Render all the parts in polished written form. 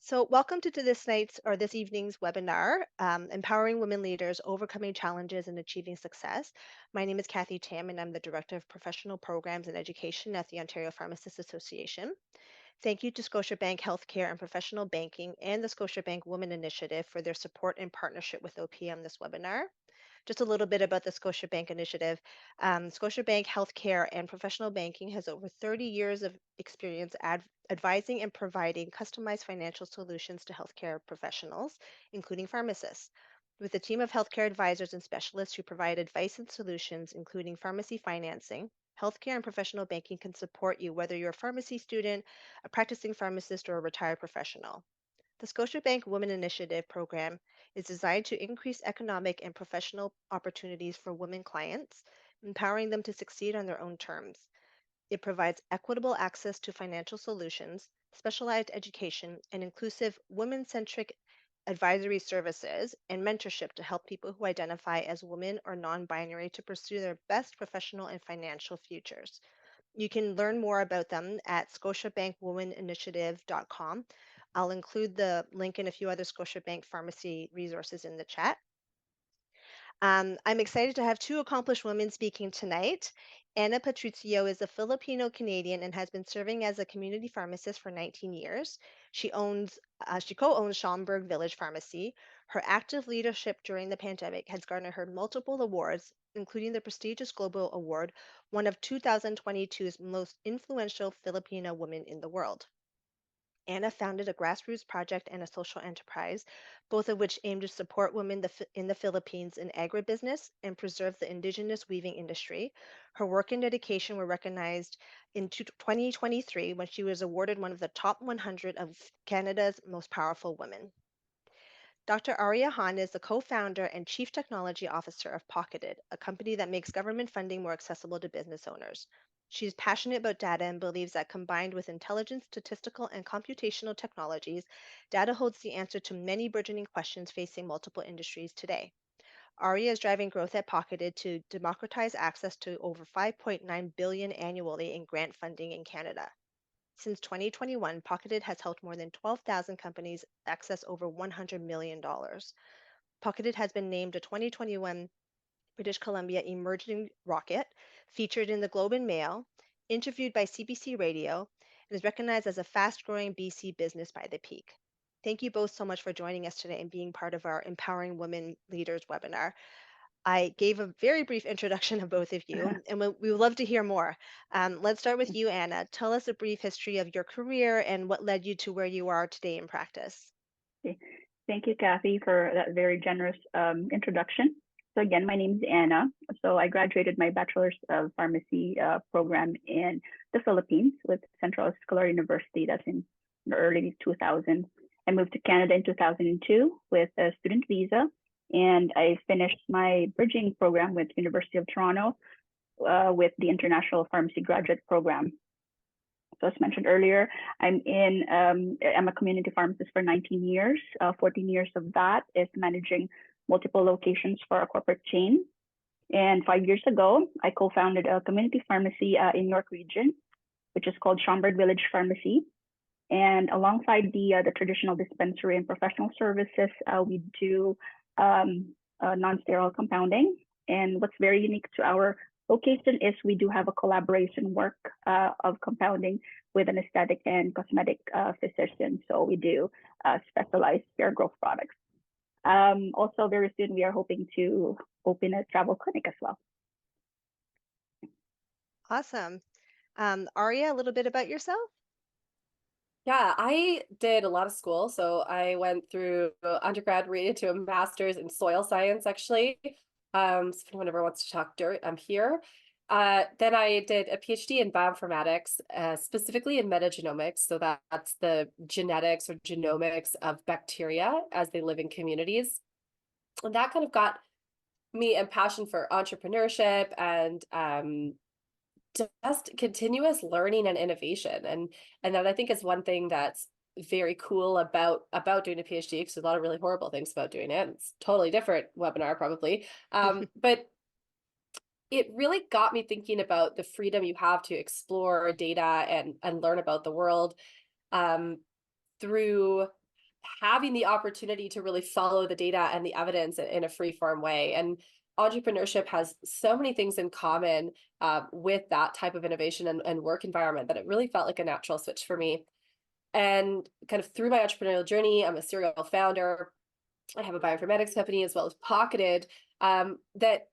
So, welcome to this evening's webinar, Empowering Women Leaders, Overcoming Challenges and Achieving Success. My name is Kathy Tam, and I'm the Director of Professional Programs and Education at the Ontario Pharmacists Association. Thank you to Scotiabank Healthcare and Professional Banking and the Scotiabank Women Initiative for their support and partnership with OPM this webinar. Just a little bit about the Scotiabank initiative. Scotiabank Healthcare and Professional Banking has over 30 years of experience advising and providing customized financial solutions to healthcare professionals, including pharmacists. With a team of healthcare advisors and specialists who provide advice and solutions, including pharmacy financing, healthcare and professional banking can support you whether you're a pharmacy student, a practicing pharmacist, or a retired professional. The Scotiabank Women Initiative program is designed to increase economic and professional opportunities for women clients, empowering them to succeed on their own terms. It provides equitable access to financial solutions, specialized education, and inclusive women centric advisory services and mentorship to help people who identify as women or non binary to pursue their best professional and financial futures. You can learn more about them at scotiabankwomeninitiative.com. I'll include the link and a few other Scotiabank pharmacy resources in the chat. I'm excited to have two accomplished women speaking tonight. Anna Patricio is a Filipino Canadian and has been serving as a community pharmacist for 19 years. She co-owns Schaumburg Village Pharmacy. Her active leadership during the pandemic has garnered her multiple awards, including the prestigious Global Award, one of 2022's most influential Filipino women in the world. Anna founded a grassroots project and a social enterprise, both of which aim to support women in the Philippines in agribusiness and preserve the indigenous weaving industry. Her work and dedication were recognized in 2023 when she was awarded one of the top 100 of Canada's most powerful women. Dr. Arya Han is the co-founder and chief technology officer of Pocketed, a company that makes government funding more accessible to business owners. She's passionate about data and believes that combined with intelligent statistical and computational technologies, data holds the answer to many burgeoning questions facing multiple industries today. Arya is driving growth at Pocketed to democratize access to over 5.9 billion annually in grant funding in Canada. Since 2021, Pocketed has helped more than 12,000 companies access over $100 million. Pocketed has been named a 2021 British Columbia Emerging Rocket, featured in the Globe and Mail, interviewed by CBC Radio, and is recognized as a fast growing BC business by The Peak. Thank you both so much for joining us today and being part of our Empowering Women Leaders webinar. I gave a very brief introduction of both of you, and we would love to hear more. Let's start with you, Anna. Tell us a brief history of your career and what led you to where you are today in practice. Okay. Thank you, Kathy, for that very generous introduction. So again, my name is Anna. So I graduated my Bachelor's of Pharmacy program in the Philippines with Central Escolar University. That's in the early 2000s. I moved to Canada in 2002 with a student visa, and I finished my bridging program with University of Toronto with the International Pharmacy Graduate Program. So as mentioned earlier, I'm a community pharmacist for 19 years. 14 years of that is managing multiple locations for a corporate chain. And 5 years ago, I co-founded a community pharmacy in York Region, which is called Schaumburg Village Pharmacy. And alongside the traditional dispensary and professional services, we do non-sterile compounding. And what's very unique to our location is we do have a collaboration work of compounding with an aesthetic and cosmetic physician. So we do specialized hair growth products. Also, very soon we are hoping to open a travel clinic as well. Awesome. Arya, a little bit about yourself? Yeah, I did a lot of school. So I went through undergrad, related to a master's in soil science, actually. So if anyone ever wants to talk dirt, I'm here. Then I did a PhD in bioinformatics, specifically in metagenomics. So that's the genetics or genomics of bacteria as they live in communities. And that kind of got me a passion for entrepreneurship and just continuous learning and innovation. And that I think is one thing that's very cool about doing a PhD, because there's a lot of really horrible things about doing it. It's totally different webinar probably. But it really got me thinking about the freedom you have to explore data and learn about the world through having the opportunity to really follow the data and the evidence in a free form way. And entrepreneurship has so many things in common with that type of innovation and work environment that it really felt like a natural switch for me. And kind of through my entrepreneurial journey, I'm a serial founder. I have a bioinformatics company as well as Pocketed. That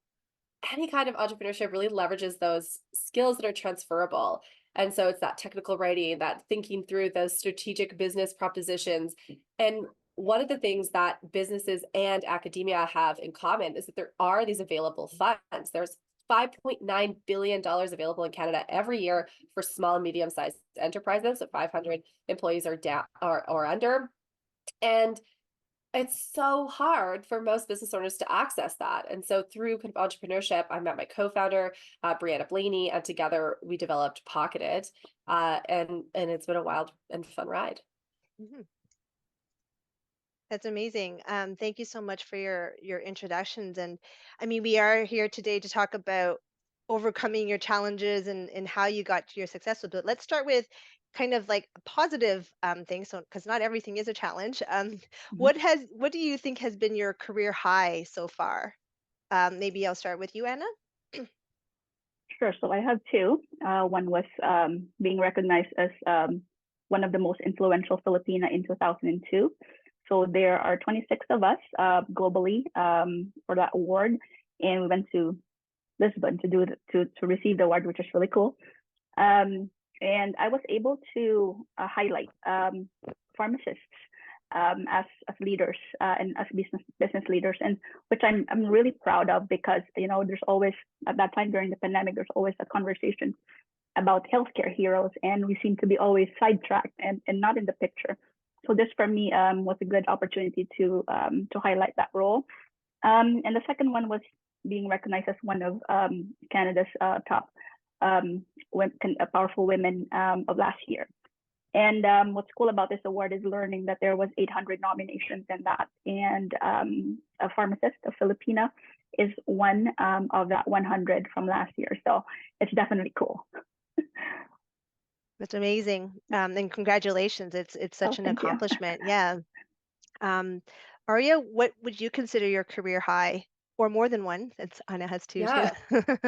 any kind of entrepreneurship really leverages those skills that are transferable. And so it's that technical writing, that thinking through those strategic business propositions. And one of the things that businesses and academia have in common is that there are these available funds. There's $5.9 billion available in Canada every year for small and medium-sized enterprises, so 500 employees or down or under. And it's so hard for most business owners to access that. And so through kind of entrepreneurship, I met my co-founder, Brianna Blaney, and together we developed Pocketed. And it's been a wild and fun ride. Mhm. That's amazing. Thank you so much for your introductions. And I mean, we are here today to talk about overcoming your challenges and how you got to your success with it. Let's start with kind of like a positive thing. So, because not everything is a challenge. Mhm. What do you think has been your career high so far? Maybe I'll start with you, Anna. Sure. So I have two. One was being recognized as one of the most influential Filipina in 2002. So there are 26 of us globally for that award, and we went to Lisbon to to receive the award, which is really cool. And I was able to highlight pharmacists as leaders and as business leaders, and which I'm really proud of, because there's always, at that time during the pandemic, there's always a conversation about healthcare heroes, and we seem to be always sidetracked and not in the picture. So this for me was a good opportunity to highlight that role. And the second one was being recognized as one of Canada's top powerful women of last year. And what's cool about this award is learning that there was 800 nominations in that, and a pharmacist, a Filipina, is one of that 100 from last year. So it's definitely cool. That's amazing. And congratulations. It's Oh, such an thank you. accomplishment. Yeah. Um, Arya, what would you consider your career high, or more than one? It's Anna has two too. Yeah.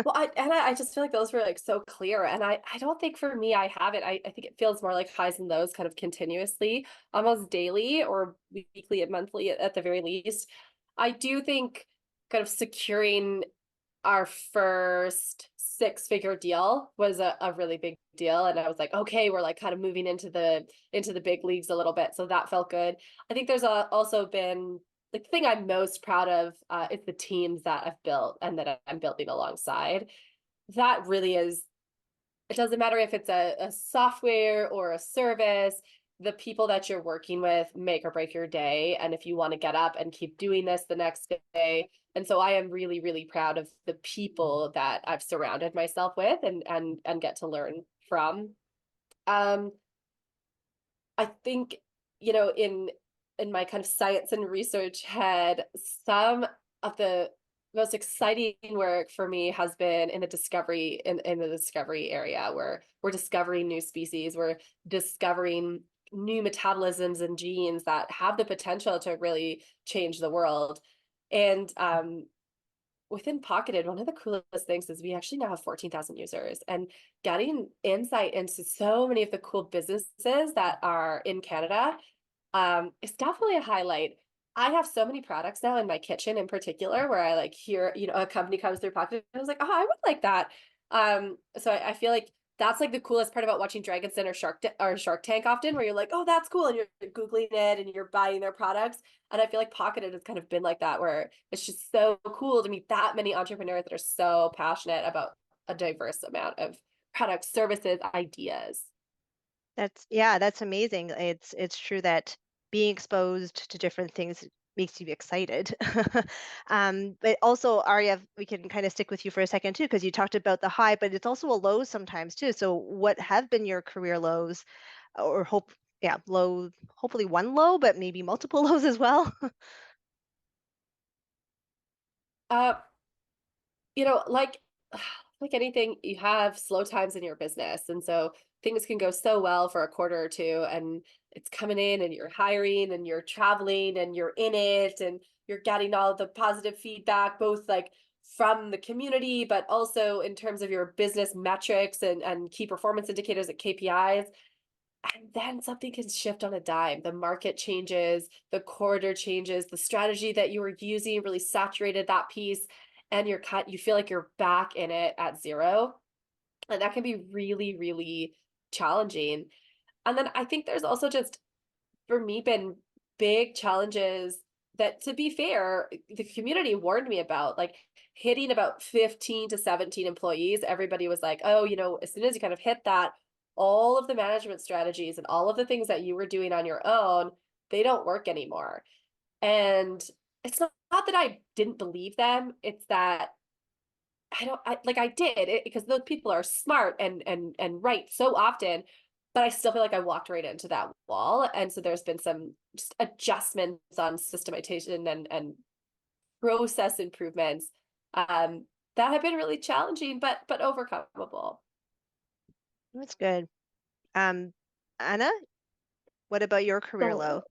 Well, I just feel like those were like so clear. And I don't think for me I have it. I think it feels more like highs and lows kind of continuously, almost daily or weekly and monthly at the very least. I do think kind of securing our first six-figure deal was a really big deal. And I was like, okay, we're like kind of moving into the big leagues a little bit. So that felt good. I think there's also been the thing I'm most proud of is the teams that I've built and that I'm building alongside. That really is, it doesn't matter if it's a software or a service, the people that you're working with make or break your day. And if you want to get up and keep doing this the next day. And so I am really, really proud of the people that I've surrounded myself with and get to learn from. Um, I think, in my kind of science and research head, some of the most exciting work for me has been in the discovery area, where we're discovering new species, we're discovering new metabolisms and genes that have the potential to really change the world. And within Pocketed, one of the coolest things is we actually now have 14,000 users, and getting insight into so many of the cool businesses that are in Canada is definitely a highlight. I have so many products now in my kitchen in particular where I like hear, a company comes through Pocket and I was like, oh, I would like that. So I feel like that's like the coolest part about watching Dragon's Den or Shark Tank often, where you're like, oh, that's cool. And you're Googling it and you're buying their products. And I feel like Pocketed has kind of been like that, where it's just so cool to meet that many entrepreneurs that are so passionate about a diverse amount of products, services, ideas. That's amazing. It's true that being exposed to different things makes you excited. But also, Arya, we can kind of stick with you for a second too, because you talked about the high, but it's also a low sometimes too. So what have been your career lows, or low, hopefully one low, but maybe multiple lows as well? Uh, like like anything, you have slow times in your business. And so things can go so well for a quarter or two, and it's coming in and you're hiring and you're traveling and you're in it and you're getting all the positive feedback, both like from the community, but also in terms of your business metrics and key performance indicators like KPIs. And then something can shift on a dime. The market changes, the quarter changes, the strategy that you were using really saturated that piece, and you feel like you're back in it at zero. And that can be really, really challenging. And then I think there's also just, for me, been big challenges that, to be fair, the community warned me about, like hitting about 15 to 17 employees. Everybody was like, oh, as soon as you kind of hit that, all of the management strategies and all of the things that you were doing on your own, they don't work anymore. And it's not that I didn't believe them. It's that I did it because those people are smart and right so often, but I still feel like I walked right into that wall. And so there's been some just adjustments on systematization and process improvements that have been really challenging, but overcomable. That's good. Um, Anna, what about your career So low?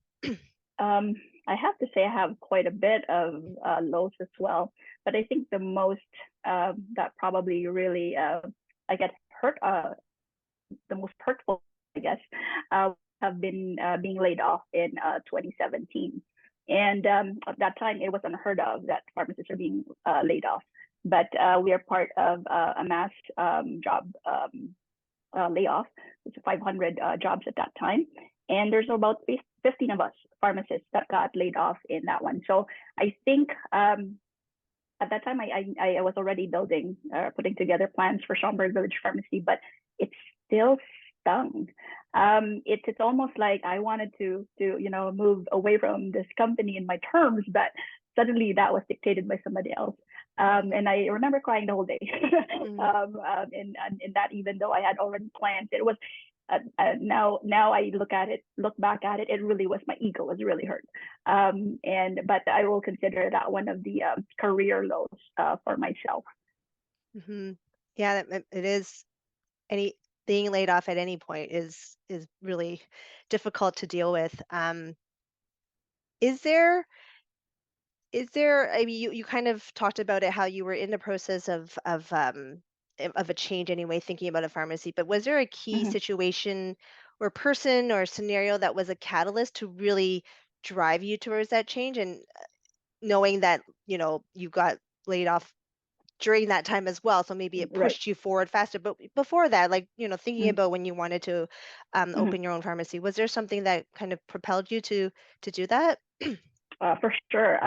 um, I have to say I have quite a bit of lows as well, but I think the most that probably really I get hurt, the most hurtful, I guess, have been being laid off in 2017. And at that time, it was unheard of that pharmacists are being laid off. But we are part of a mass job layoff. It's 500 jobs at that time. And there's about 15 of us pharmacists that got laid off in that one. So I think at that time, I was already building, putting together plans for Schaumburg Village Pharmacy, but it still stung. It's almost like I wanted to move away from this company in my terms, but suddenly that was dictated by somebody else. And I remember crying the whole day. In that, even though I had already planned, it was now I look back at it, it really was my ego was really hurt. But I will consider that one of the career lows for myself. Hmm. Yeah, it is. Any Being laid off at any point is really difficult to deal with. Is there I mean, you kind of talked about it, how you were in the process of a change anyway, thinking about a pharmacy, but was there a key Mhm. situation or person or scenario that was a catalyst to really drive you towards that change? And knowing that, you got laid off during that time as well, so maybe it Right. pushed you forward faster. But before that, like, thinking Mhm. about when you wanted to Mhm. open your own pharmacy, was there something that kind of propelled you to do that? For sure.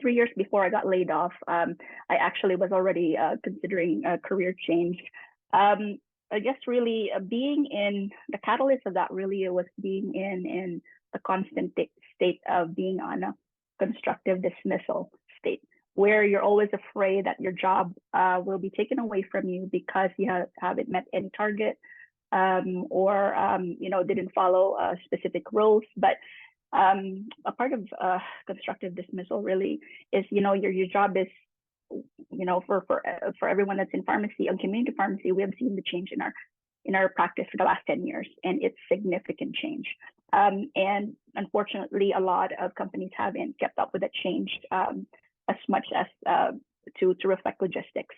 3 years before I got laid off, I actually was already considering a career change. Um, I guess really being in the catalyst of that really was being in a constant state of being on a constructive dismissal state, where you're always afraid that your job will be taken away from you because you haven't met any target, or didn't follow specific rules. But a part of constructive dismissal really is, your job is, for everyone that's in pharmacy and community pharmacy, we have seen the change in our practice for the last 10 years, and it's significant change. And unfortunately, a lot of companies haven't kept up with that change as much as to reflect logistics.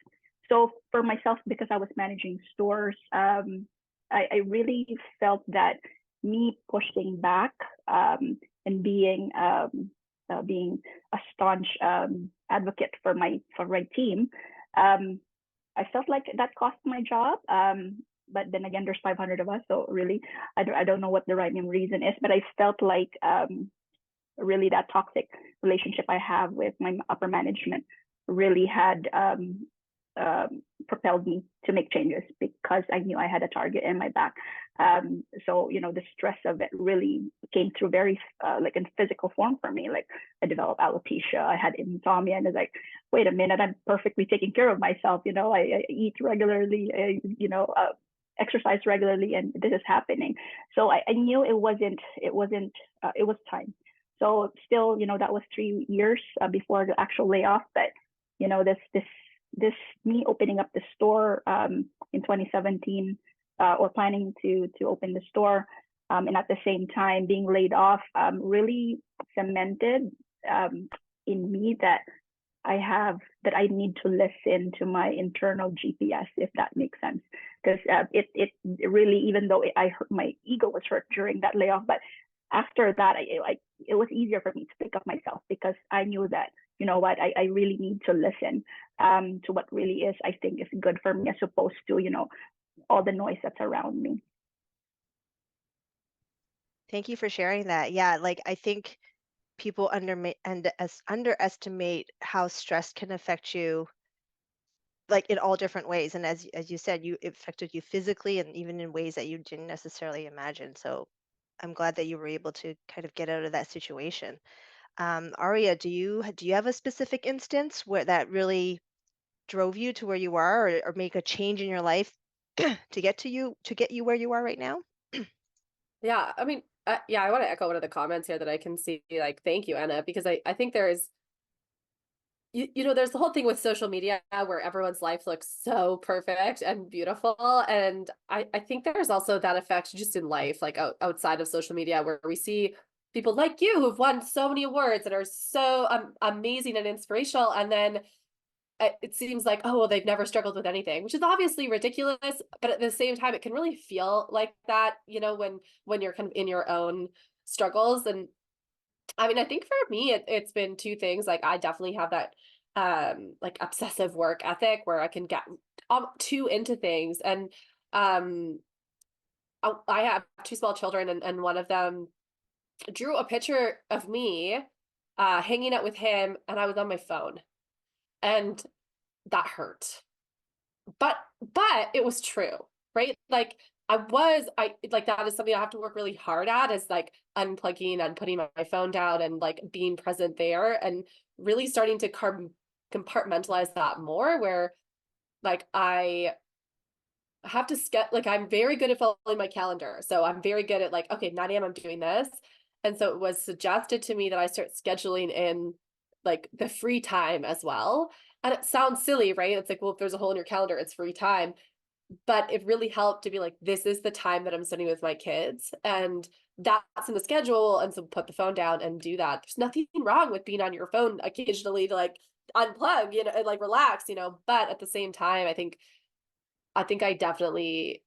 So for myself, because I was managing stores, I really felt that me pushing back and being a staunch advocate for my team, I felt like that cost my job. But then again, there's 500 of us, so really, I don't know what the right reason is. But I felt like really that toxic relationship I have with my upper management really had propelled me to make changes, because I knew I had a target in my back. So the stress of it really came through very like in physical form for me. Like I developed alopecia, I had insomnia, and it's like, wait a minute, I'm perfectly taking care of myself. I eat regularly, exercise regularly, and this is happening. So I knew it was time. So still, that was 3 years before the actual layoff. But this this me opening up the store in 2017, or planning to open the store, and at the same time being laid off, really cemented in me that I need to listen to my internal GPS, if that makes sense. Because it really, even though my ego was hurt during that layoff, but after that, it was easier for me to pick up myself, because I knew that, you know what, I really need to listen to what really is, I think, is good for me, as opposed to, you know, all the noise that's around me. Thank you for sharing that. Yeah, like I think people underestimate how stress can affect you like in all different ways. And as you said, it affected you physically and even in ways that you didn't necessarily imagine. So I'm glad that you were able to kind of get out of that situation. Aria, do you have a specific instance where that really drove you to where you are, or make a change in your life to get you where you are right now? Yeah, I mean, yeah, I want to echo one of the comments here that I can see. Like, thank you, Anna, because I think there's you know, there's the whole thing with social media where everyone's life looks so perfect and beautiful. And I think there's also that effect just in life, like outside of social media, where we see people like you who've won so many awards and are so amazing and inspirational. And then it seems like, oh, well, they've never struggled with anything, which is obviously ridiculous. But at the same time, it can really feel like that, you know, when you're kind of in your own struggles. And I mean, I think for me, it's been two things. Like, I definitely have that like obsessive work ethic where I can get too into things. And um I have two small children, and one of them drew a picture of me hanging out with him, and I was on my phone, and that hurt. But it was true, right? Like, I like, that is something I have to work really hard at, is like unplugging and putting my phone down and like being present there, and really starting to compartmentalize that more, where like I have to like, I'm very good at following my calendar. So I'm very good at like, okay, 9 a.m. I'm doing this. And so it was suggested to me that I start scheduling in like the free time as well. And it sounds silly, right? It's like, well, if there's a hole in your calendar, it's free time. But it really helped to be like, this is the time that I'm spending with my kids. And that's in the schedule. And so put the phone down and do that. There's nothing wrong with being on your phone occasionally to like unplug, you know, and like relax, you know. But at the same time, I think I definitely,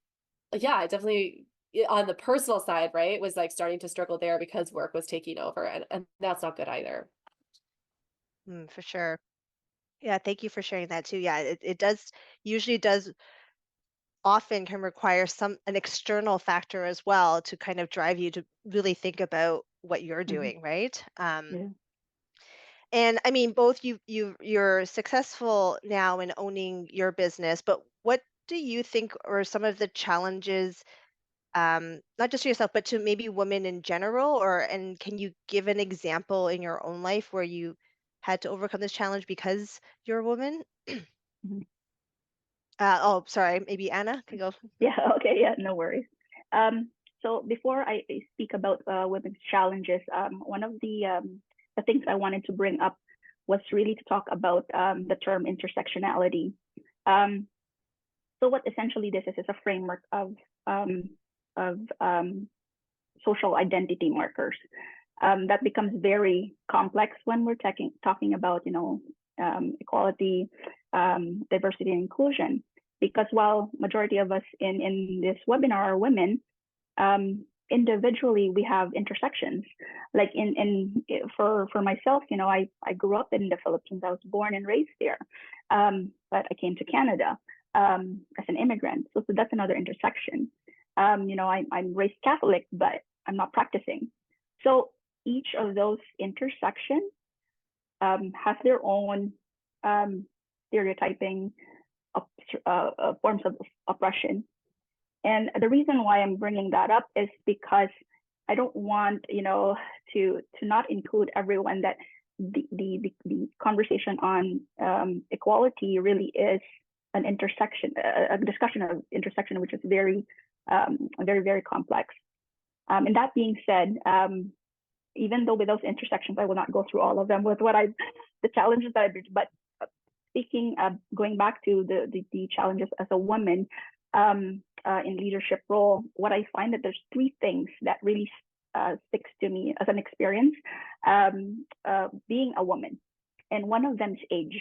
yeah, I definitely, on the personal side, right, was like starting to struggle there because work was taking over, and that's not good either. For sure. Yeah, thank you for sharing that too. Yeah, it does usually does often can require an external factor as well to kind of drive you to really think about what you're Mm-hmm. doing, right? Yeah. And I mean, both you're successful now in owning your business, but what do you think are some of the challenges, not just to yourself, but to maybe women in general? And can you give an example in your own life where you had to overcome this challenge because you're a woman? Mhm. Oh, sorry, maybe Anna can go. Yeah. Okay. Yeah. No worries. So before I speak about women's challenges, one of the things I wanted to bring up was really to talk about the term intersectionality. Um, so what essentially this is a framework um, of social identity markers that becomes very complex when we're talking about, you know, equality, diversity, and inclusion. Because while majority of us in this webinar are women, individually we have intersections. Like for myself, you know, I grew up in the Philippines. I was born and raised there, but I came to Canada as an immigrant. So that's another intersection. You know, I'm raised Catholic, but I'm not practicing. So each of those intersections has their own stereotyping forms of oppression. And the reason why I'm bringing that up is because I don't want, you know, to not include everyone, that the conversation on equality really is an intersection, a discussion of intersection, which is very, very complex. And that being said, even though with those intersections, I will not go through all of them with the challenges that but speaking, going back to the challenges as a woman in leadership role, what I find that there's three things that really sticks to me as an experience being a woman, and one of them is age.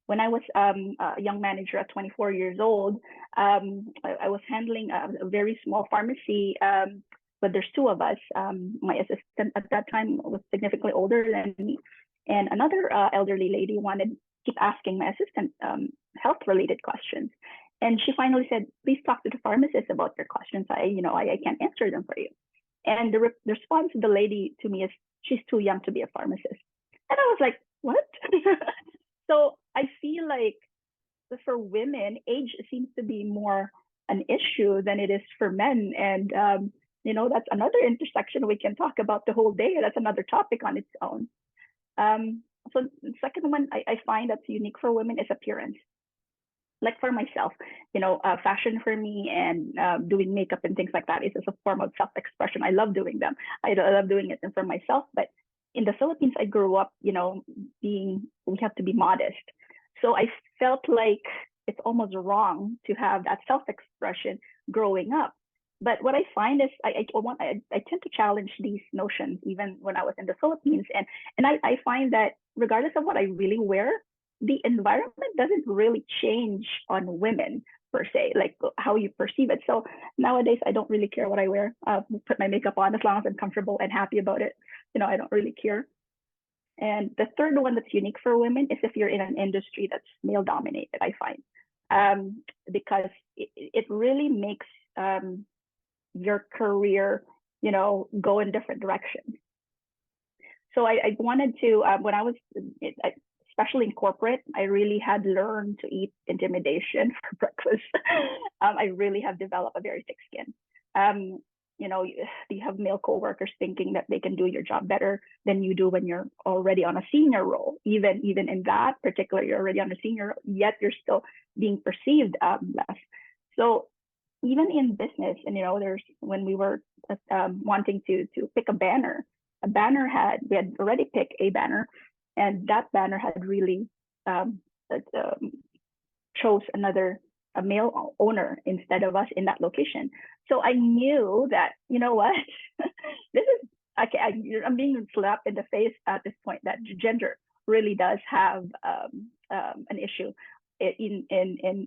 When I was a young manager at 24 years old, I was handling a very small pharmacy, but there's two of us. My assistant at that time was significantly older than me, and another elderly lady keep asking my assistant health-related questions. And she finally said, "Please talk to the pharmacist about your questions. I can't answer them for you." And the response of the lady to me is, "She's too young to be a pharmacist." And I was like, "What?" So I feel like for women, age seems to be more an issue than it is for men. And, that's another intersection we can talk about the whole day. That's another topic on its own. So the second one I find that's unique for women is appearance. Like for myself, fashion for me and doing makeup and things like that is a form of self-expression. I love doing them. I love doing it for myself. But in the Philippines, I grew up, we have to be modest. So I felt like it's almost wrong to have that self-expression growing up. But what I find is I tend to challenge these notions even when I was in the Philippines. And I find that regardless of what I really wear, the environment doesn't really change on women per se, like how you perceive it. So nowadays, I don't really care what I wear. Put my makeup on as long as I'm comfortable and happy about it. I don't really care. And the third one that's unique for women is if you're in an industry that's male dominated, I find, because it really makes your career, go in different directions. So I wanted to, when I was, especially in corporate, I really had learned to eat intimidation for breakfast. I really have developed a very thick skin. You have male coworkers thinking that they can do your job better than you do when you're already on a senior role. Even in that particular, you're already on a senior, yet you're still being perceived less. So even in business, and there's when we were wanting to pick a banner, we had already picked a banner, and that banner had really chose a male owner instead of us in that location. So I knew that, what, this is, I'm being slapped in the face at this point that gender really does have an issue in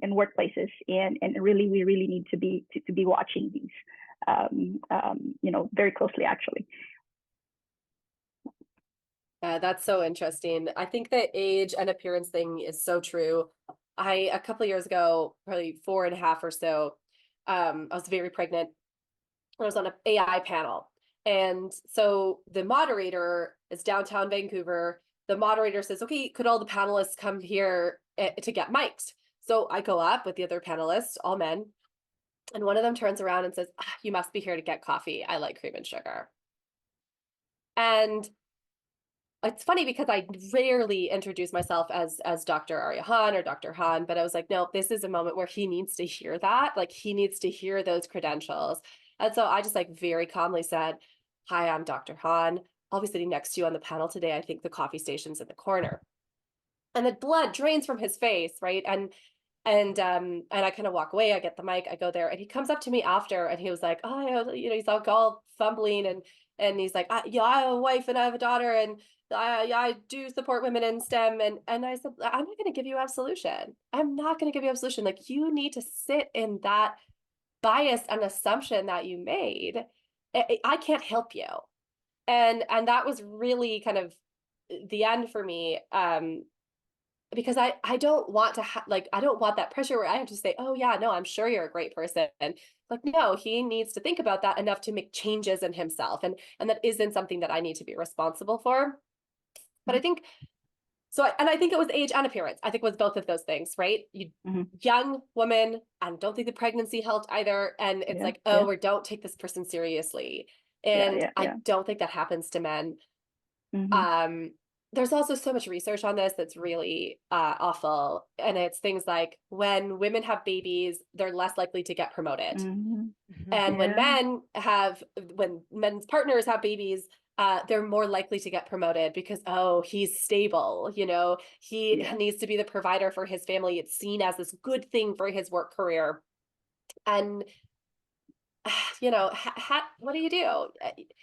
workplaces, and really we really need to be watching these very closely, actually. Yeah, that's so interesting. I think the age and appearance thing is so true. A couple of years ago, probably 4.5 or so, I was very pregnant. I was on an AI panel. And so the moderator is downtown Vancouver. The moderator says, "Okay, could all the panelists come here to get mic'd?" So I go up with the other panelists, all men. And one of them turns around and says, "You must be here to get coffee. I like cream and sugar." And it's funny because I rarely introduce myself as Dr. Arya Han or Dr. Han, but I was like, no, this is a moment where he needs to hear that. Like he needs to hear those credentials. And so I just like very calmly said, "Hi, I'm Dr. Han. I'll be sitting next to you on the panel today. I think the coffee station's in the corner." And the blood drains from his face, right? And I kind of walk away. I get the mic, I go there, and he comes up to me after, and he was like, "Oh, he's all fumbling, and he's like, "Yeah, I have a wife and I have a daughter, and I do support women in STEM." And I said, "I'm not going to give you absolution. I'm not going to give you absolution. Like you need to sit in that bias and assumption that you made. I can't help you." And that was really kind of the end for me. Because I don't want to I don't want that pressure where I have to say, "Oh yeah, no, I'm sure you're a great person." Like, no, he needs to think about that enough to make changes in himself. And that isn't something that I need to be responsible for. But I think so. And I think it was age and appearance. I think it was both of those things, right? Young woman, and don't think the pregnancy helped either. And it's or don't take this person seriously. And I don't think that happens to men. There's also so much research on this that's really awful. And it's things like when women have babies, they're less likely to get promoted. And when men's partners have babies, they're more likely to get promoted because, oh, he's stable, he Yeah. needs to be the provider for his family. It's seen as this good thing for his work career. And what do you do?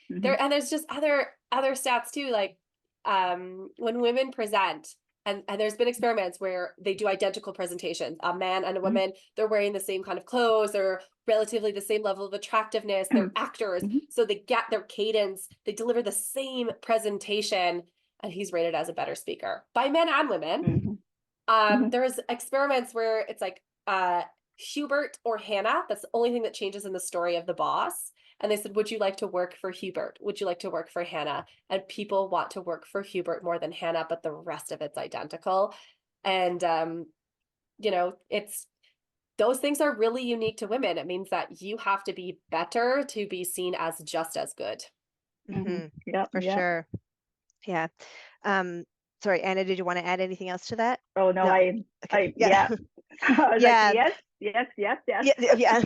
Hmm. There's just other stats too, like when women present, and there's been experiments where they do identical presentations, a man and a Hmm. woman, they're wearing the same kind of clothes, they're relatively the same level of attractiveness, they're actors, Hmm. so they get their cadence, they deliver the same presentation, and he's rated as a better speaker by men and women. Hmm. Hmm. There's experiments where it's like Hubert or Hannah. That's the only thing that changes in the story of the boss. And they said, would you like to work for Hubert? Would you like to work for Hannah? And people want to work for Hubert more than Hannah, but the rest of it's identical. And it's those things are really unique to women. It means that you have to be better to be seen as just as good. Hmm. Hmm. Yep. For Yep. sure. Yeah. Um, Sorry, Anna, did you want to add anything else to that? Oh no, No. Okay. Yeah. yeah. I was like, Yeah. yes, yes, yes, yes. Yeah. Yeah.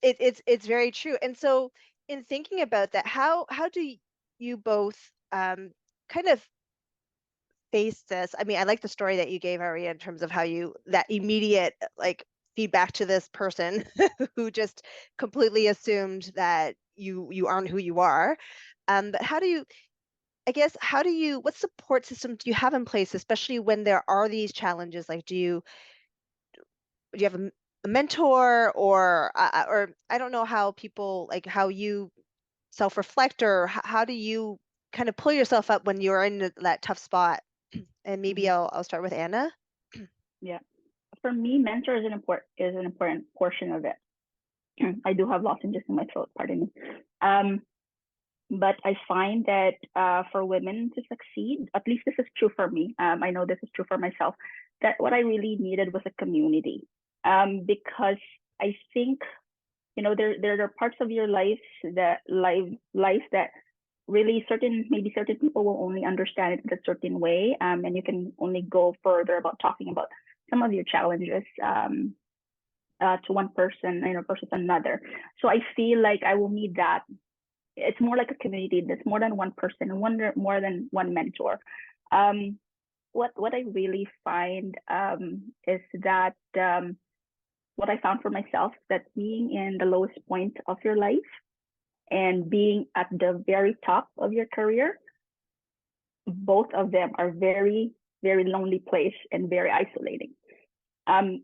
It's very true. And so in thinking about that, how do you both kind of face this? I mean, I like the story that you gave, Aria, in terms of how you that immediate like feedback to this person who just completely assumed that you aren't who you are. But how do you, I guess, what support system do you have in place, especially when there are these challenges? Like, do you have a mentor, or I don't know how people, like, how you self-reflect, or how do you kind of pull yourself up when you're in that tough spot? And maybe Mhm. I'll start with Anna. Yeah. For me, mentor is an important portion of it. I do have lozenges in my throat, pardon me. Um, but I find that for women to succeed, at least this is true for me. I know this is true for myself. That what I really needed was a community, because I think there are parts of your life that really maybe certain people will only understand it in a certain way, and you can only go further about talking about some of your challenges to one person, versus another. So I feel like I will need that. It's more like a community. That's more than one person, more than one mentor. Um, what I really find is that what I found for myself, that being in the lowest point of your life and being at the very top of your career, both of them are very, very lonely place and very isolating. Um,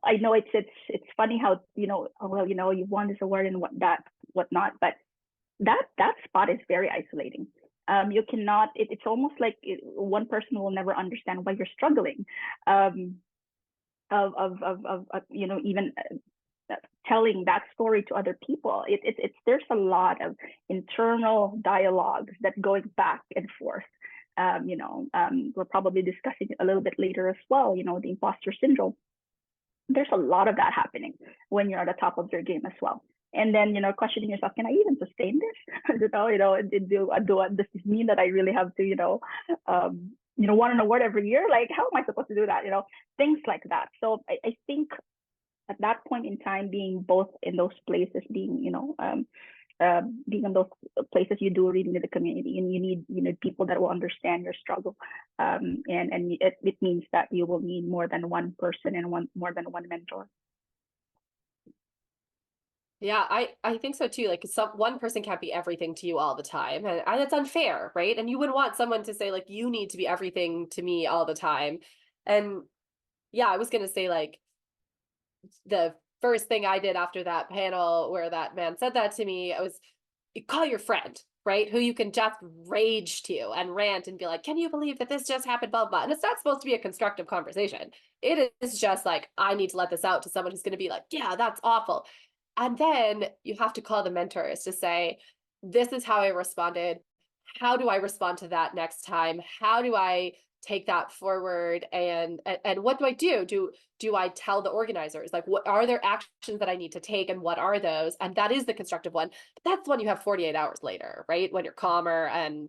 I know it's funny how oh, well, you won this award and whatnot, but that spot is very isolating. You cannot. It's almost like one person will never understand why you're struggling. Um, even telling that story to other people. There's a lot of internal dialogues that going back and forth. We're probably discussing it a little bit later as well. The imposter syndrome. There's a lot of that happening when you're at the top of your game as well. And then questioning yourself, can I even sustain this? Does this mean that I really have to won an award every year? Like, how am I supposed to do that? Things like that. So I think at that point in time, being both in those places, being in those places, you do really need the community, and you need people that will understand your struggle, and it means that you will need more than one person and more than one mentor. Yeah, I think so too. Like one person can't be everything to you all the time, and that's unfair, right? And you wouldn't want someone to say like you need to be everything to me all the time. And yeah, I was gonna say like the first thing I did after that panel where that man said that to me, I was you call your friend, right? Who you can just rage to and rant and be like, can you believe that this just happened? Blah, blah. And it's not supposed to be a constructive conversation. It is just like, I need to let this out to someone who's going to be like, yeah, that's awful. And then you have to call the mentors to say, this is how I responded. How do I respond to that next time? How do I take that forward? And what do I do? Do I tell the organizers, like, what are there actions that I need to take and what are those? And that is the constructive one. But that's when you have 48 hours later, right? When you're calmer and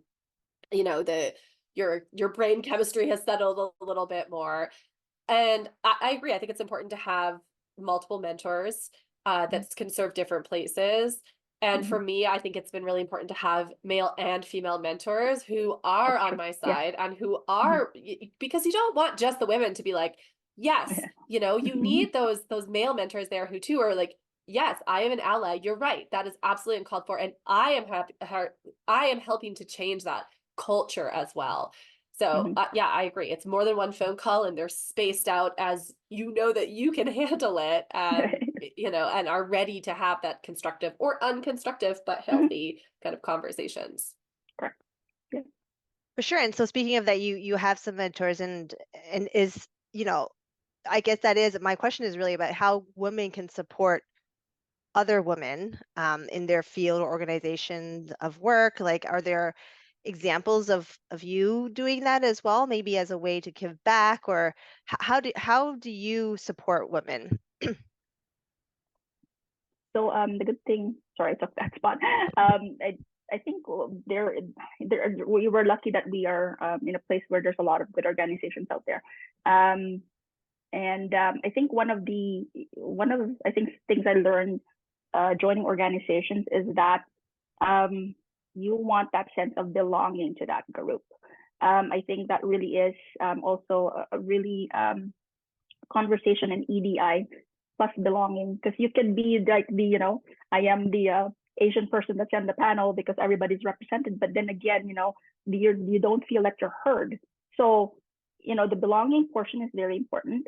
your brain chemistry has settled a little bit more. And I agree. I think it's important to have multiple mentors that can serve different places. And for Mhm. me, I think it's been really important to have male and female mentors who are That's on true. my Yeah. side and who Mhm. are, because you don't want just the women to be like, yes, you Mhm. need those male mentors there who too are like, yes, I am an ally. You're right. That is absolutely uncalled for. And I am I am helping to change that culture as well. So Mhm. yeah, I agree. It's more than one phone call, and they're spaced out as you know that you can handle it, and and are ready to have that constructive or unconstructive but Mhm. healthy kind of conversations. Correct. Yeah. For sure. And so speaking of that, you have some mentors, and is, I guess that is my question is really about how women can support other women in their field or organizations of work. Like, are there examples of you doing that as well, maybe as a way to give back, or how do you support women? So the good thing, sorry, I took that spot. I think we were lucky that we are in a place where there's a lot of good organizations out there. Um, and I think one of I think things I learned joining organizations is that um, you want that sense of belonging to that group. I think that really is also a really conversation and EDI plus belonging, because you can be like I am the Asian person that's on the panel because everybody's represented, but then again, you don't feel like you're heard. So the belonging portion is very important.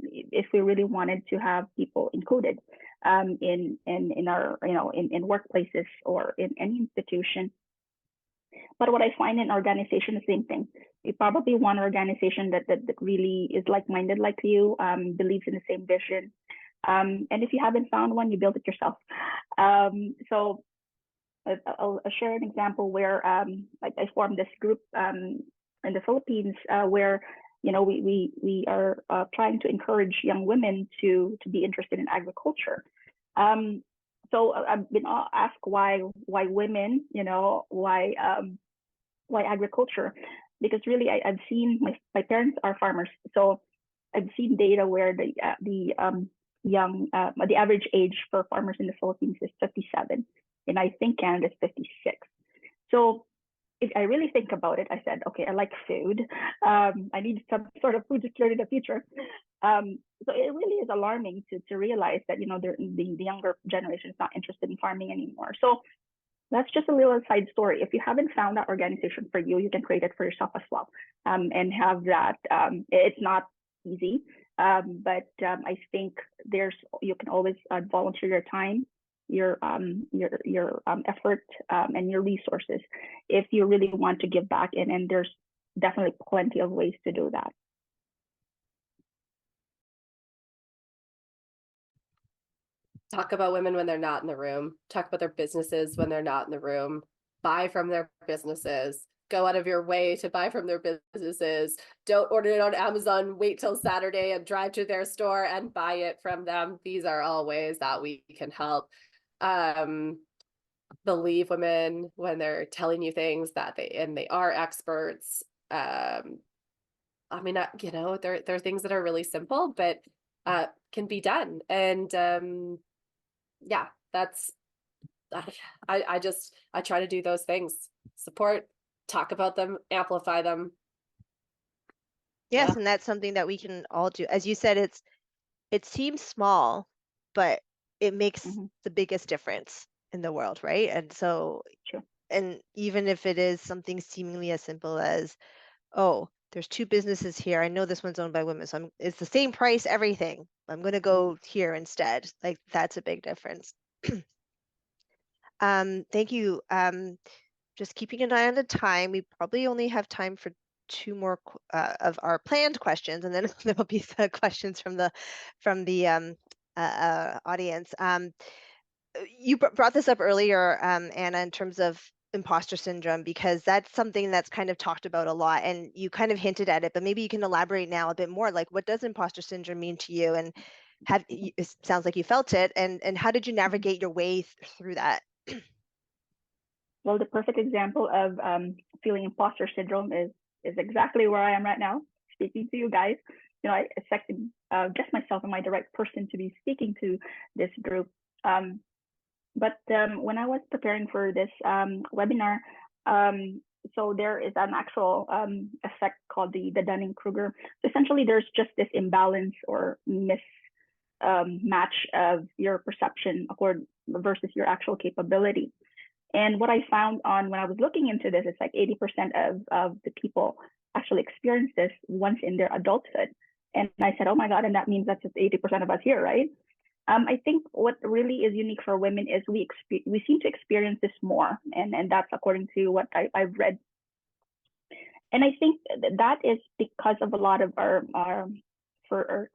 If we really wanted to have people included in our in workplaces or in any institution. But what I find in organization, the same thing. You probably want an organization that really is like-minded like you, believes in the same vision. And if you haven't found one, you build it yourself. So I'll share an example where like I formed this group in the Philippines where we are trying to encourage young women to be interested in agriculture. Um, so I've been asked why women, why agriculture, because really I've seen my parents are farmers, so I've seen data where the average age for farmers in the Philippines is 57, and I think Canada is 56. So if I really think about it, I said, okay, I like food. I need some sort of food security in the future. So it really is alarming to realize that the younger generation is not interested in farming anymore. So that's just a little side story. If you haven't found that organization for you, you can create it for yourself as well, and have that. It's not easy, but I think you can always volunteer your time, your effort, and your resources if you really want to give back. And there's definitely plenty of ways to do that. Talk about women when they're not in the room. Talk about their businesses when they're not in the room. Buy from their businesses. Go out of your way to buy from their businesses. Don't order it on Amazon. Wait till Saturday and drive to their store and buy it from them. These are all ways that we can help. Believe women when they're telling you things that they are experts. I mean, there are things that are really simple, but can be done. And yeah, that's I try to do those things. Support, talk about them, amplify them. Yes, Yeah. and that's something that we can all do. As you said, it seems small, but it makes Mm-hmm. the biggest difference in the world, right? And so, Sure. and even if it is something seemingly as simple as, oh, there's two businesses here. I know this one's owned by women, so it's the same price, everything. I'm going to Mm-hmm. go here instead. Like, that's a big difference. Thank you. Just keeping an eye on the time. We probably only have time for two more of our planned questions, and then there will be the questions from the audience. You brought this up earlier, Anna, in terms of imposter syndrome, because that's something that's kind of talked about a lot, and you kind of hinted at it, but maybe you can elaborate now a bit more. Like, what does imposter syndrome mean to you, and it sounds like you felt it, and how did you Mm-hmm. navigate your way through that? Well, the perfect example of feeling imposter syndrome is exactly where I am right now, speaking to you guys. I second guess myself am I the right person to be speaking to this group. But when I was preparing for this webinar, so there is an actual effect called the Dunning-Kruger. So essentially, there's just this imbalance or mismatch of your perception versus your actual capability. And what I found on when I was looking into this, it's like 80% of the people actually experience this once in their adulthood. And I said, oh my God, and that means that's just 80% of us here, right? I think what really is unique for women is we seem to experience this more, and that's according to what I've read. And I think that is because of a lot of our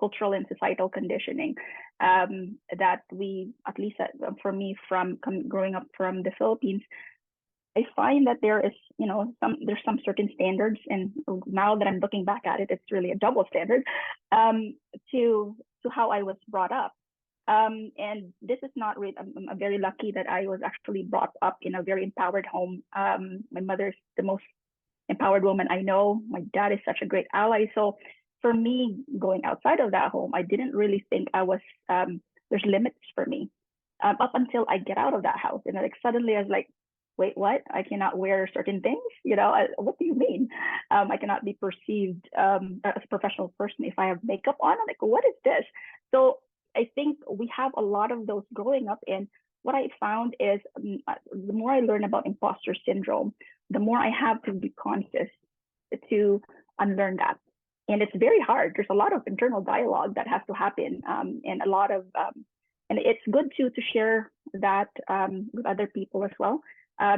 cultural and societal conditioning that we, at least for me, from growing up from the Philippines, I find that there is, there's some certain standards, and now that I'm looking back at it, it's really a double standard to how I was brought up. And this is not really, I'm very lucky that I was actually brought up in a very empowered home. My mother's the most empowered woman I know. My dad is such a great ally. So for me, going outside of that home, I didn't really think there's limits for me up until I get out of that house. And like suddenly I was like, wait, what? I cannot wear certain things? What do you mean? I cannot be perceived as a professional person if I have makeup on? I'm like, what is this? So I think we have a lot of those growing up. And what I found is the more I learn about imposter syndrome, the more I have to be conscious to unlearn that. And it's very hard. There's a lot of internal dialogue that has to happen, and a lot of, and it's good to share that with other people as well,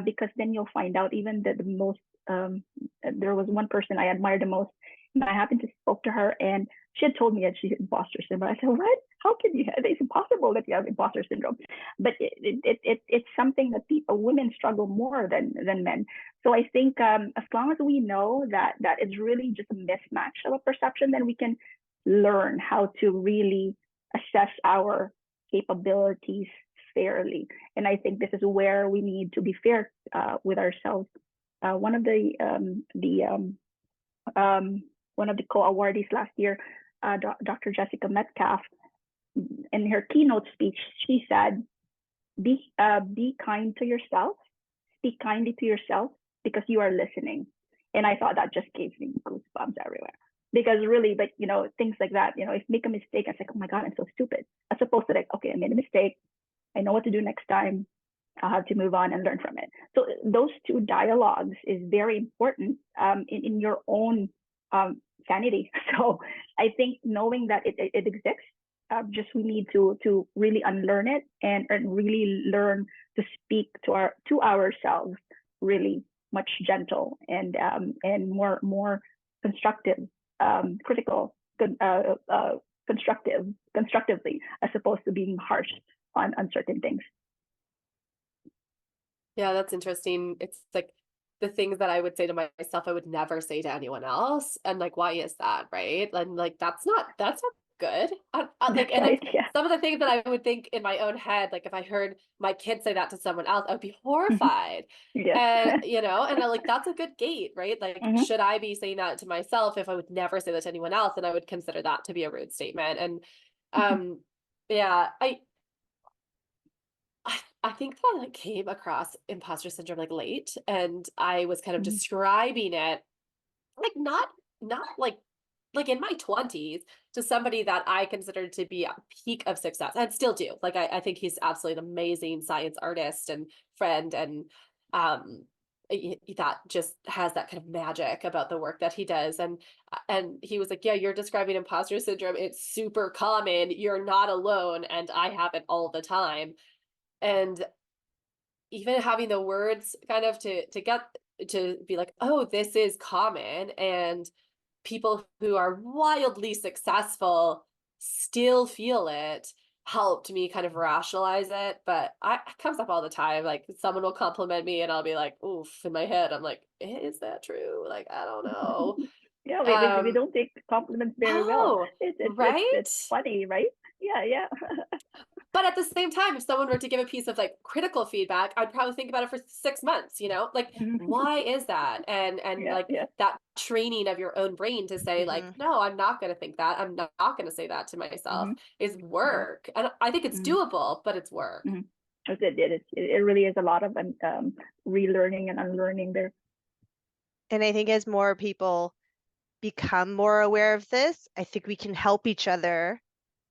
because then you'll find out even that the most, there was one person I admired the most, and I happened to spoke to her, and she had told me that she had imposter syndrome. I said, what? How can you have, it's impossible that you have imposter syndrome. But it's something that women struggle more than men. So I think as long as we know that it's really just a mismatch of a perception, then we can learn how to really assess our capabilities fairly. And I think this is where we need to be fair with ourselves. One of the co-awardees last year, Dr. Jessica Metcalf, in her keynote speech, she said, be kind to yourself, speak kindly to yourself, because you are listening. And I thought that just gave me goosebumps everywhere. Because really, like, things like that, if you make a mistake, it's like, oh my God, I'm so stupid. As opposed to like, okay, I made a mistake. I know what to do next time. I'll have to move on and learn from it. So those two dialogues is very important in your own sanity. So I think knowing that it exists, just we need to really unlearn it and really learn to speak to ourselves really much gentle and more constructive, critical, constructively, as opposed to being harsh on certain things. Yeah, that's interesting. It's like the things that I would say to myself, I would never say to anyone else. And like, why is that? Right. And like, that's not good. Like, and Right, it's yeah. some of the things that I would think in my own head, like if I heard my kid say that to someone else, I would be horrified. Yes. And, and I'm like, that's a good gate, right? Like, Mhm. should I be saying that to myself if I would never say that to anyone else? And I would consider that to be a rude statement. And, yeah, I think that I like came across imposter syndrome like late, and I was kind of describing it like not like in my 20s to somebody that I considered to be a peak of success and still do. Like I think he's absolutely an amazing science artist and friend, and that just has that kind of magic about the work that he does. And he was like, yeah, you're describing imposter syndrome. It's super common. You're not alone, and I have it all the time. And even having the words kind of to get to be like, oh, this is common, and people who are wildly successful still feel it, helped me kind of rationalize it. But it comes up all the time. Like someone will compliment me and I'll be like, oof, in my head, I'm like, is that true? Like, I don't know. Yeah, we don't take compliments very well. Oh, It's right? funny, right? Yeah. But at the same time, if someone were to give a piece of like critical feedback, I'd probably think about it for 6 months, like why is that? And like Yeah. that training of your own brain to say like, Mhm. no, I'm not going to think that. I'm not going to say that to myself Mhm. is work. And I think it's Mhm. doable, but it's work. Mhm. It really is a lot of relearning and unlearning there. And I think as more people become more aware of this, I think we can help each other,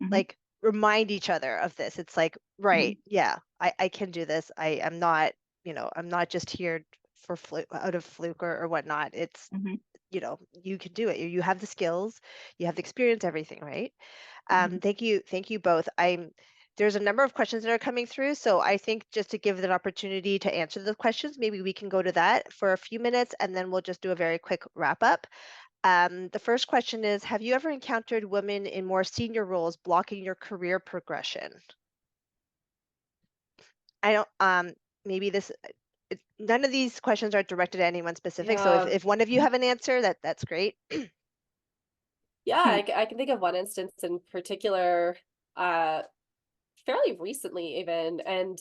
like remind each other of this. It's like, right, yeah, I can do this. I'm not, I'm not just here for out of fluke or whatnot. It's, you can do it. You have the skills, you have the experience, everything, right? Thank you both. There's a number of questions that are coming through, so I think just to give an opportunity to answer the questions, maybe we can go to that for a few minutes, and then we'll just do a very quick wrap up. The first question is, have you ever encountered women in more senior roles blocking your career progression? I don't, maybe none of these questions are directed at anyone specific. So Yeah. if one of you have an answer, that's great. Yeah, I can think of one instance in particular, fairly recently even, and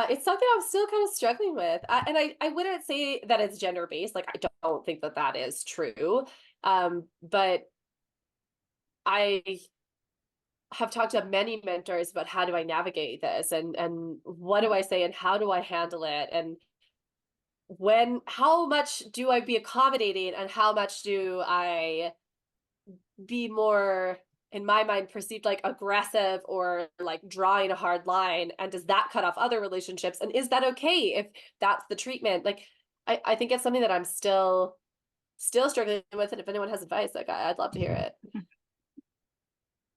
it's something I'm still kind of struggling with. I wouldn't say that it's gender based. Like, I don't think that that is true. But I have talked to many mentors about how do I navigate this, and what do I say, and how do I handle it, and how much do I be accommodating, and how much do I be more, in my mind, perceived like aggressive or like drawing a hard line, and does that cut off other relationships, and is that okay if that's the treatment? Like, I think it's something that I'm still struggling with, and if anyone has advice, like, I'd love to hear it.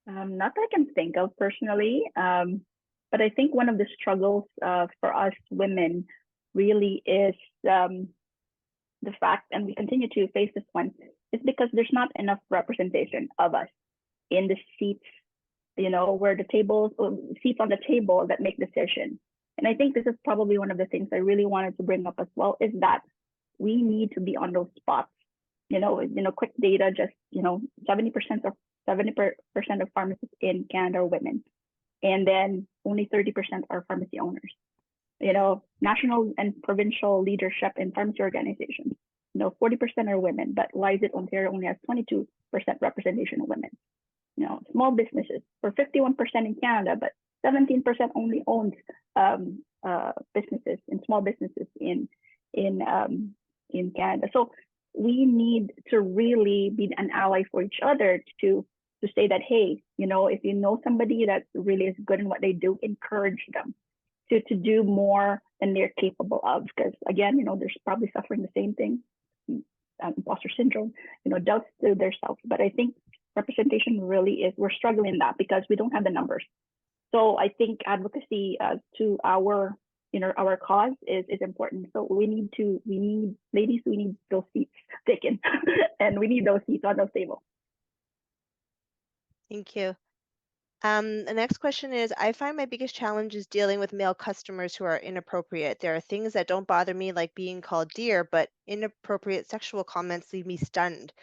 Not that I can think of personally, but I think one of the struggles for us women really is the fact, and we continue to face this one, is because there's not enough representation of us in the seats, where the seats on the table that make decisions. And I think this is probably one of the things I really wanted to bring up as well, is that we need to be on those spots. Quick data, just 70% of pharmacists in Canada are women, and then only 30% are pharmacy owners. National and provincial leadership in pharmacy organizations, 40% are women, but why is it Ontario only has 22% representation of women? Small businesses, for 51% in Canada, but 17% only owns businesses and small businesses in Canada. So we need to really be an ally for each other to say that, hey, if you know somebody that really is good in what they do, encourage them to do more than they're capable of. Because again, they're probably suffering the same thing, imposter syndrome, doubts to themselves. But I think representation really is, we're struggling in that because we don't have the numbers. So I think advocacy to our cause is important. So we need ladies, we need those seats taken and we need those seats on those tables. Thank you. The next question is, I find my biggest challenge is dealing with male customers who are inappropriate. There are things that don't bother me, like being called dear, but inappropriate sexual comments leave me stunned.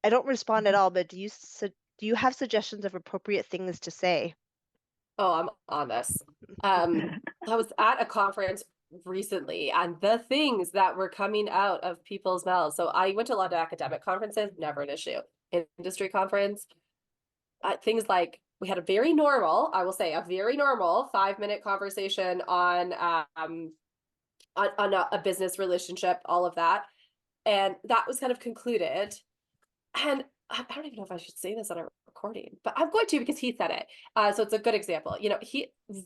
I don't respond at all, but do you have suggestions of appropriate things to say? Oh, I'm on this. I was at a conference recently, and the things that were coming out of people's mouths. So I went to a lot of academic conferences, never an issue. Industry conference, things like, we had a very normal 5-minute conversation on a business relationship, all of that, and that was kind of concluded. And I don't even know if I should say this on a recording, but I'm going to, because he said it. So it's a good example.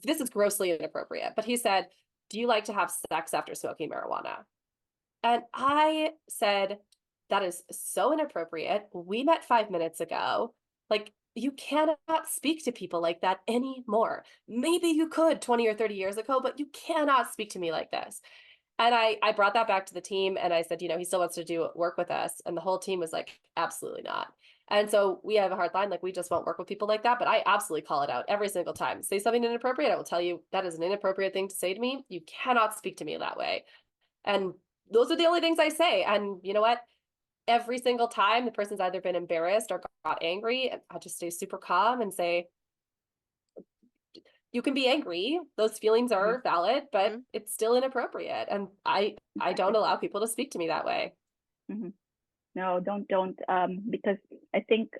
This is grossly inappropriate, but he said, "Do you like to have sex after smoking marijuana?" And I said, "That is so inappropriate. We met 5 minutes ago. Like, you cannot speak to people like that anymore. Maybe you could 20 or 30 years ago, but you cannot speak to me like this." And I brought that back to the team, and I said, he still wants to do work with us. And the whole team was like, absolutely not. And so we have a hard line, like, we just won't work with people like that. But I absolutely call it out every single time. Say something inappropriate, I will tell you that is an inappropriate thing to say to me. You cannot speak to me that way. And those are the only things I say. And you know what? Every single time the person's either been embarrassed or got angry, I just stay super calm and say, you can be angry. Those feelings are valid, but it's still inappropriate. And I don't allow people to speak to me that way. No, don't, because I think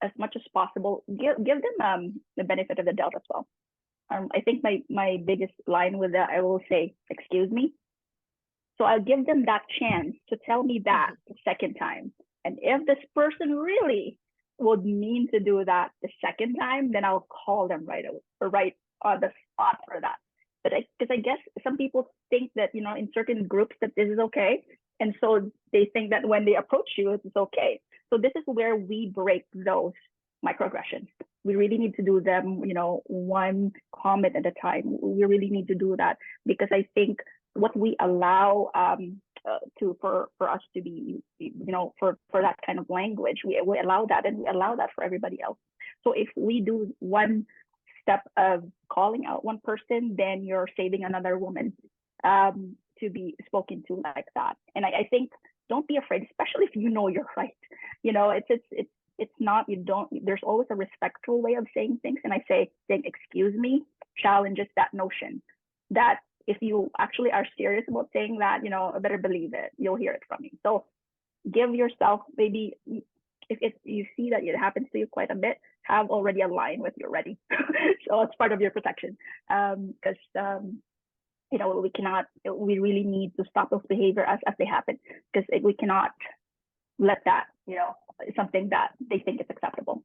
as much as possible, give them the benefit of the doubt as well. I think my biggest line with that, I will say, excuse me. So I'll give them that chance to tell me that the second time. And if this person really would mean to do that the second time, then I'll call them right away or right on the spot for that. But because I guess some people think that, you know, in certain groups that this is okay. And so they think that when they approach you, it's okay. So this is where we break those microaggressions. We really need to do them, you know, one comment at a time. We really need to do that because I think what we allow for us to be, you know, for that kind of language, we allow that, and we allow that for everybody else. So if we do one step of calling out one person, then you're saving another woman to be spoken to like that. And I think don't be afraid, especially if you know you're right. You know, it's not, you don't, there's always a respectful way of saying things. And I say, saying excuse me challenges that notion that if you actually are serious about saying that, you know, I better believe it, you'll hear it from me. So give yourself, maybe if you see that it happens to you quite a bit, have already a line with you ready. So it's part of your protection. Because you know, we really need to stop those behavior as they happen, because we cannot let that, you know, something that they think is acceptable.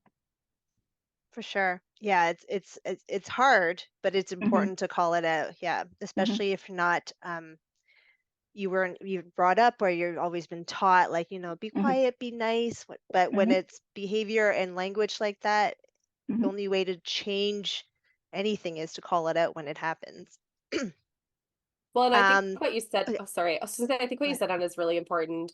For sure. Yeah, it's hard, but it's Mm-hmm. important to call it out. Yeah, especially if not you brought up or you've always been taught like, you know, be Mm-hmm. quiet, be nice. But when Mm-hmm. it's behavior and language like that, Mm-hmm. the only way to change anything is to call it out when it happens. Well, and I think Um, what you said, okay, oh, sorry, I was just gonna say, I think what go you ahead. said on is really important.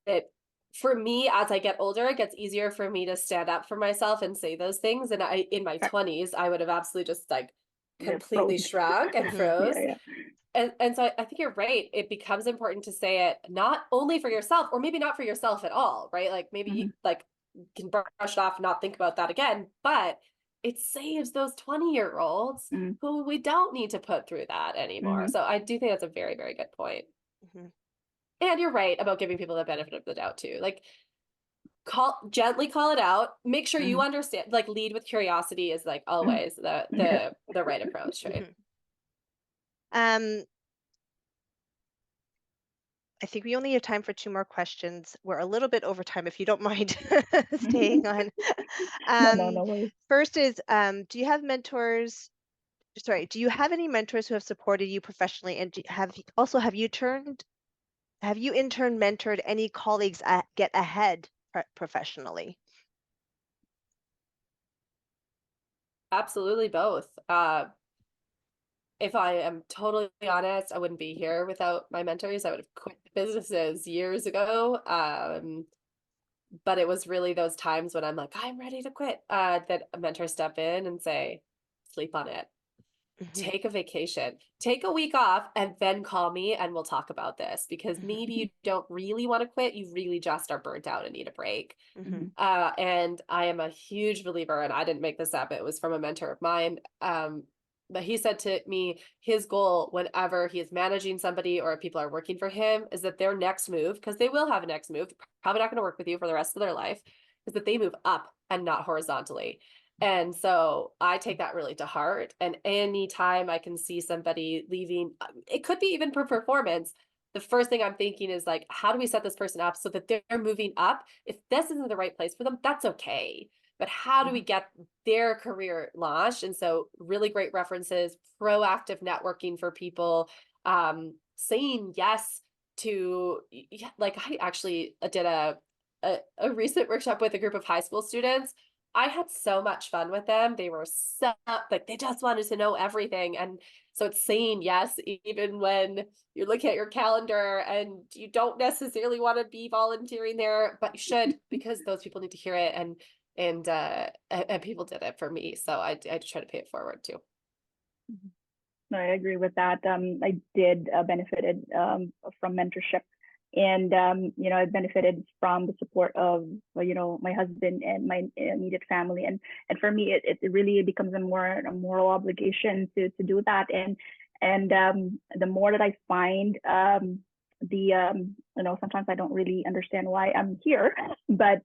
That for me, as I get older, it gets easier for me to stand up for myself and say those things. And in my Okay. 20s, I would have absolutely just like Just completely froze. shrunk and Mhm. froze. Yeah. And so I think you're right. It becomes important to say it not only for yourself, or maybe not for yourself at all, right? Like maybe Mm-hmm. you like can brush it off and not think about that again, but it saves those 20-year-olds Mm-hmm. who we don't need to put through that anymore. Mm-hmm. So I do think that's a very, very good point. Mhm. And you're right about giving people the benefit of the doubt too. Like gently call it out, make sure you Mm-hmm. understand, like lead with curiosity is like always the Yeah. the right approach, right? Mhm. Um, I think we only have time for two more questions. We're a little bit over time, if you don't mind staying on. No Um, worries. First is, do you have mentors? Sorry, do you have any mentors who have supported you professionally, and have you in turn mentored any colleagues get ahead professionally? Absolutely both. If I am totally honest, I wouldn't be here without my mentors. I would have quit businesses years ago. But it was really those times when I'm like, I'm ready to quit, that a mentor step in and say, sleep on it. Hmm. Take a vacation, take a week off, and then call me and we'll talk about this because maybe you don't really want to quit. You really just are burnt out and need a break. Hmm. Mm-hmm. And I am a huge believer, and I didn't make this up. It was from a mentor of mine. But he said to me, his goal whenever he is managing somebody or if people are working for him is that their next move, because they will have a next move, probably not going to work with you for the rest of their life, is that they move up and not horizontally. And so I take that really to heart. And anytime I can see somebody leaving, it could be even for performance. The first thing I'm thinking is like, how do we set this person up so that they're moving up? If this isn't the right place for them, that's okay. But how do we get their career launched? And so really great references, proactive networking for people, saying yes to, like I actually did a recent workshop with a group of high school students. I had so much fun with them. They were so like they just wanted to know everything. And so it's saying yes, even when you're looking at your calendar and you don't necessarily want to be volunteering there, but you should because those people need to hear it. And people did it for me. So I try to pay it forward too. No, I agree with that. I did benefited from mentorship, and you know, I benefited from the support of you know, my husband and my immediate family, and for me, it really becomes a moral obligation to do that, and the more that I find you know, sometimes I don't really understand why I'm here, but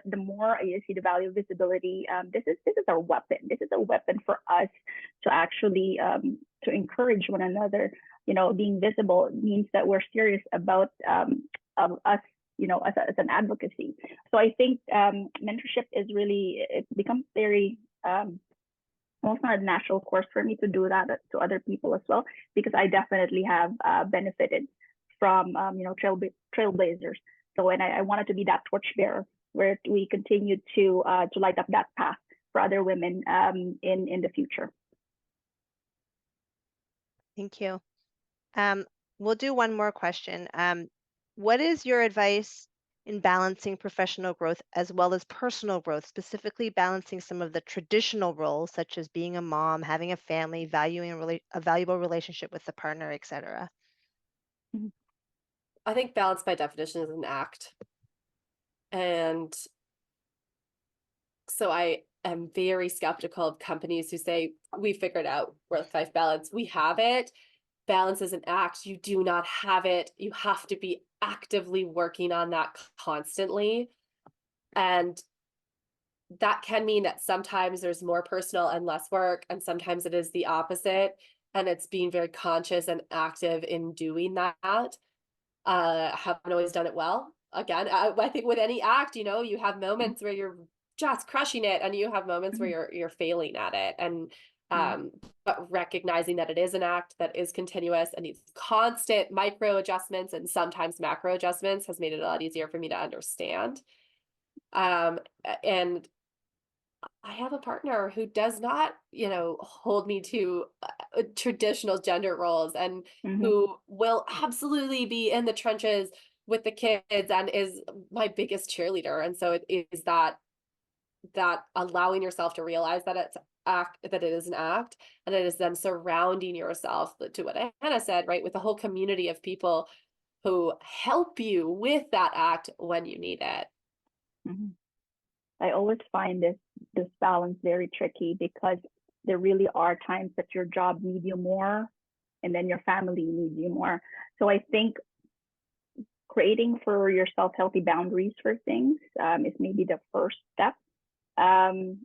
the more I see the value of visibility, this is a weapon. This is a weapon for us to actually to encourage one another. Being visible means that we're serious about us, as an advocacy. So I think mentorship is really, it becomes very almost not a natural course for me to do that to other people as well, because I definitely have benefited from trailblazers. So, and I wanted to be that torchbearer where we continue to light up that path for other women in the future. Thank you. We'll do one more question. What is your advice in balancing professional growth as well as personal growth, specifically balancing some of the traditional roles, such as being a mom, having a family, valuing a valuable relationship with the partner, etc.? I think balance by definition is an act. And so I am very skeptical of companies who say, we figured out work-life balance. We have it. Balance is an act. You do not have it. You have to be actively working on that constantly. And that can mean that sometimes there's more personal and less work, and sometimes it is the opposite. And it's being very conscious and active in doing that. Haven't always done it well. Again, I think with any act, you have moments where you're just crushing it, and you have moments where you're failing at it. And but recognizing that it is an act that is continuous and needs constant micro adjustments and sometimes macro adjustments has made it a lot easier for me to understand. And I have a partner who does not, hold me to traditional gender roles, and who will absolutely be in the trenches with the kids and is my biggest cheerleader. And so it is that allowing yourself to realize that that it is an act, and it is then surrounding yourself to what Anna said, right, with a whole community of people who help you with that act when you need it. I always find this balance very tricky, because there really are times that your job needs you more, and then your family needs you more. So I think creating for yourself healthy boundaries for things is maybe the first step. And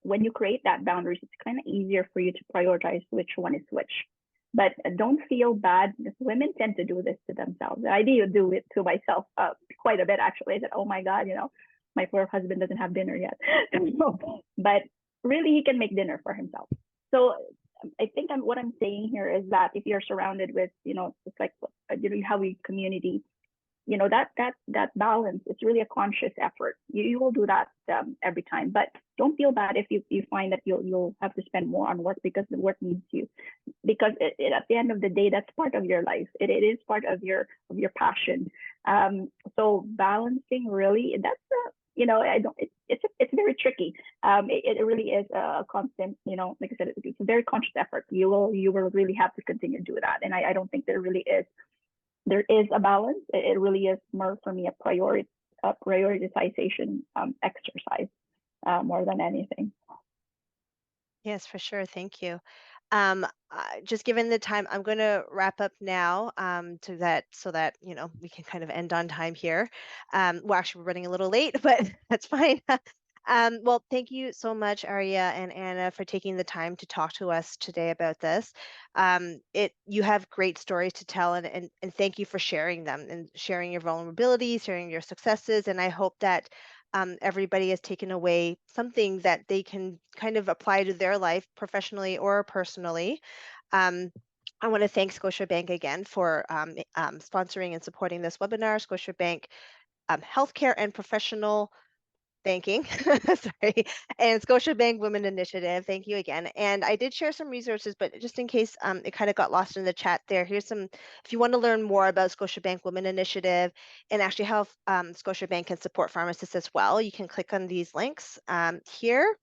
when you create that boundaries, it's kind of easier for you to prioritize which one is which. But don't feel bad, because women tend to do this to themselves. I do it to myself quite a bit, actually. I said, oh my God, my poor husband doesn't have dinner yet. But really, he can make dinner for himself. So I think what I'm saying here is that if you're surrounded with, it's like, how we community, that balance, it's really a conscious effort. You will do that every time, but don't feel bad if you find that you'll have to spend more on work because the work needs you, because at the end of the day, that's part of your life. It is part of your passion. So balancing, really, that's it's very tricky. It really is a constant, like I said, it's a very conscious effort. You will really have to continue to do that. And I don't think there is a balance. It really is more for me a prioritization exercise more than anything. Yes, for sure. Thank you. Just given the time, I'm going to wrap up now so that we can kind of end on time here. Well, actually, we're running a little late, but that's fine. Well, thank you so much, Arya and Anna, for taking the time to talk to us today about this. You have great stories to tell, and thank you for sharing them and sharing your vulnerabilities, sharing your successes. And I hope that everybody has taken away something that they can kind of apply to their life professionally or personally. I want to thank Scotiabank again for sponsoring and supporting this webinar. Scotiabank Healthcare and Professional Banking, sorry, and Scotiabank Women Initiative. Thank you again. And I did share some resources, but just in case it kind of got lost in the chat there, here's some, if you want to learn more about Scotiabank Women Initiative and actually how Scotiabank can support pharmacists as well, you can click on these links here.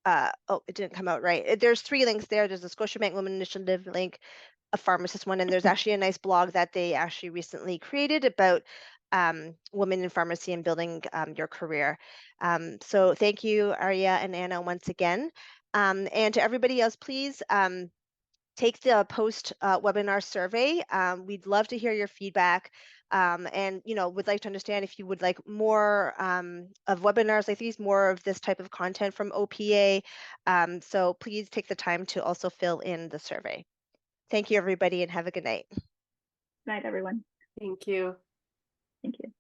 Oh, it didn't come out right. There's 3 links there. There's a Scotiabank Women Initiative link, a pharmacist one, and there's actually a nice blog that they actually recently created about women in pharmacy and building your career. So thank you, Arya and Anna, once again. And to everybody else, please take the post webinar survey. We'd love to hear your feedback. and would like to understand if you would like more of webinars like these, more of this type of content from OPA. So please take the time to also fill in the survey. Thank you, everybody, and have a good night. Good night, everyone. Thank you. Thank you.